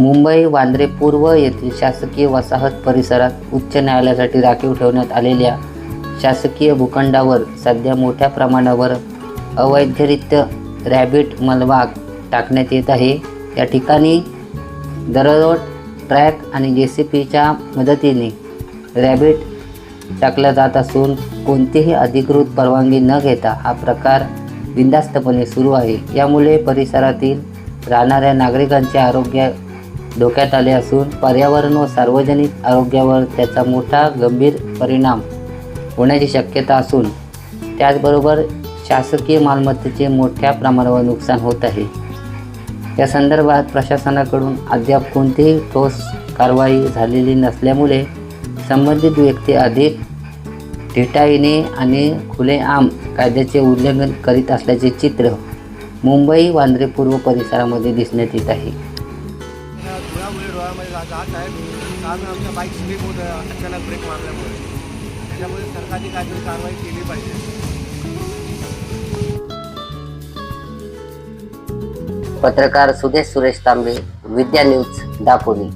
मुंबई वांद्रे पूर्व येथील शासकीय वसाहत परिसरात उच्च न्यायालयासाठी राखीव ठेवण्यात आलेल्या शासकीय भूखंडावर सध्या मोठ्या प्रमाणावर अवैधरित्या रॅबिट मलबाग टाकण्यात येत आहे। या ठिकाणी दररोज ट्रॅक आणि JCBच्या मदतीने रॅबिट टाकला जात असून कोणतीही अधिकृत परवानगी न घेता हा प्रकार बिनधास्तपणे सुरू आहे। यामुळे परिसरातील राहणाऱ्या नागरिकांचे आरोग्य धोक्यात आले असून पर्यावरण व सार्वजनिक आरोग्यावर त्याचा मोठा गंभीर परिणाम होण्याची शक्यता असून त्याचबरोबर शासकीय मालमत्तेचे मोठ्या प्रमाणावर नुकसान होत आहे। या संदर्भात प्रशासनाकडून अद्याप कोणतीही ठोस कारवाई झालेली नसल्यामुळे संबंधित व्यक्ती अधिक ढिटाईने आणि खुलेआम कायद्याचे उल्लंघन करीत असल्याचे चित्र मुंबई वांद्रे पूर्व परिसरामध्ये दिसण्यात येत आहे। डोळ्यामध्ये जात आहे कारण आमच्या बाईक स्लिप होत आहे अचानक ब्रेक मारल्यामुळे। त्याच्यामुळे सरकारने काहीतरी कारवाई केली पाहिजे। पत्रकार सुदेश सुरेश तांबे, विद्या न्यूज, दापोली।